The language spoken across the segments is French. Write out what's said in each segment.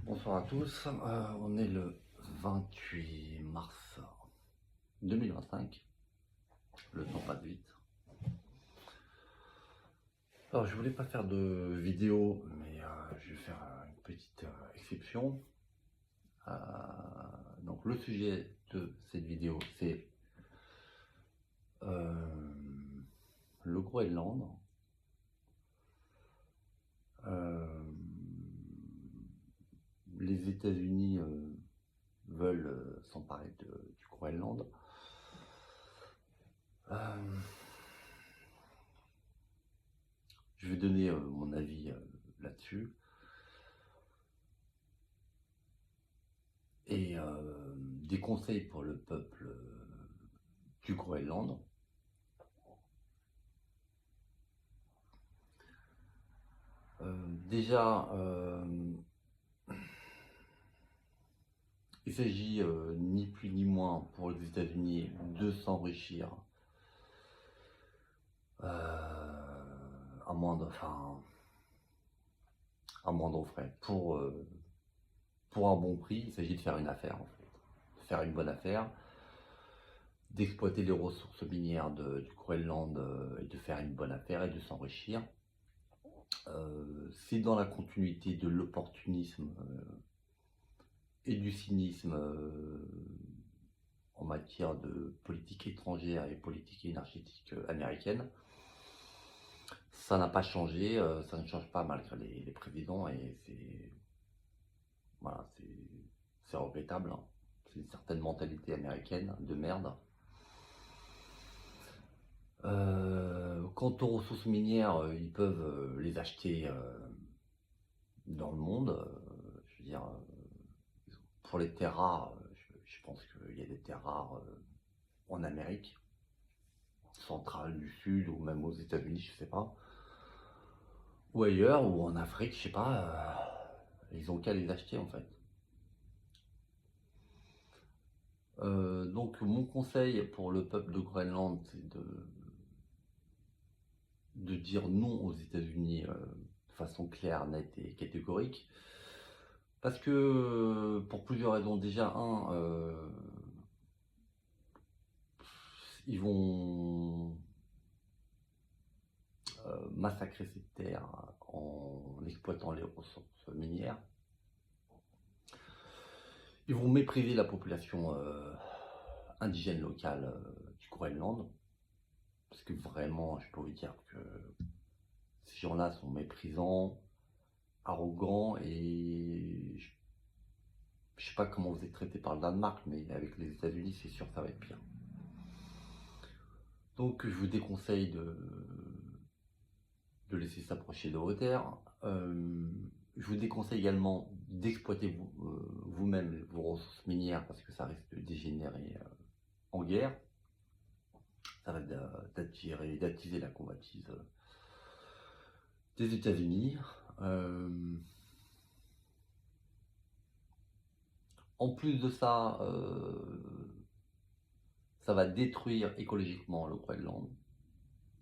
Bonsoir à tous, on est le 28 mars 2025, le temps passe vite. Alors je voulais pas faire de vidéo, mais je vais faire une petite exception. Donc le sujet de cette vidéo c'est le Groenland. Les États-Unis veulent s'emparer du Groenland. Je vais donner mon avis là-dessus et des conseils pour le peuple du Groenland. Déjà, il s'agit ni plus ni moins pour les États-Unis de s'enrichir à moindre frais pour un bon prix. Il s'agit de faire une affaire en fait, de faire une bonne affaire, d'exploiter les ressources minières du Groenland et de faire une bonne affaire et de s'enrichir. C'est dans la continuité de l'opportunisme et du cynisme en matière de politique étrangère et politique énergétique américaine. Ça n'a pas changé, ça ne change pas malgré les présidents et voilà, c'est regrettable, hein. C'est une certaine mentalité américaine de merde. Quant aux ressources minières, ils peuvent les acheter dans le monde. Je veux dire, pour les terres rares, je pense qu'il y a des terres rares en Amérique centrale, du Sud, ou même aux États-Unis, je sais pas, ou ailleurs, ou en Afrique, je sais pas. Ils ont qu'à les acheter en fait. Donc mon conseil pour le peuple de Groenland, c'est de dire non aux États-Unis de façon claire, nette et catégorique. Parce que pour plusieurs raisons. Déjà, ils vont massacrer cette terre en exploitant les ressources minières. Ils vont mépriser la population indigène locale du Groenland. Parce que vraiment, je peux vous dire que ces gens-là sont méprisants, arrogants et je sais pas comment vous êtes traité par le Danemark, mais avec les États-Unis, c'est sûr que ça va être pire. Donc je vous déconseille de laisser s'approcher de vos terres. Je vous déconseille également d'exploiter vous-même vos ressources minières parce que ça risque de dégénérer en guerre. Ça risque d'attiser la convoitise des États-Unis. En plus de ça, ça va détruire écologiquement le Groenland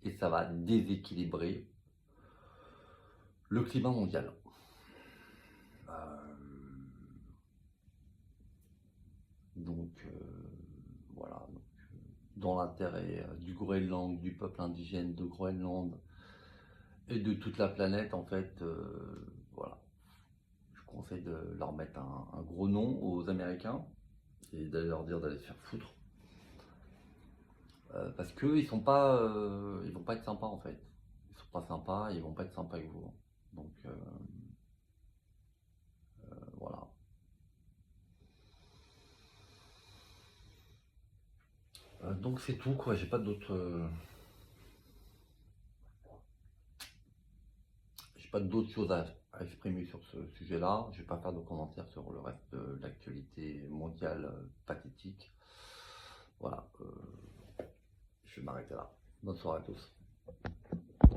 et ça va déséquilibrer le climat mondial. Voilà. Dans l'intérêt du Groenland, du peuple indigène de Groenland et de toute la planète, en fait, voilà. Je conseille de leur mettre un gros nom aux Américains et d'aller leur dire d'aller se faire foutre. Parce qu'eux, ils vont pas être sympas en fait. Ils sont pas sympas, ils vont pas être sympas avec vous. Donc voilà. Donc c'est tout quoi, j'ai pas d'autres choses à exprimer sur ce sujet-là. Je vais pas faire de commentaires sur le reste de l'actualité mondiale pathétique. Voilà, je vais m'arrêter là. Bonne soirée à tous.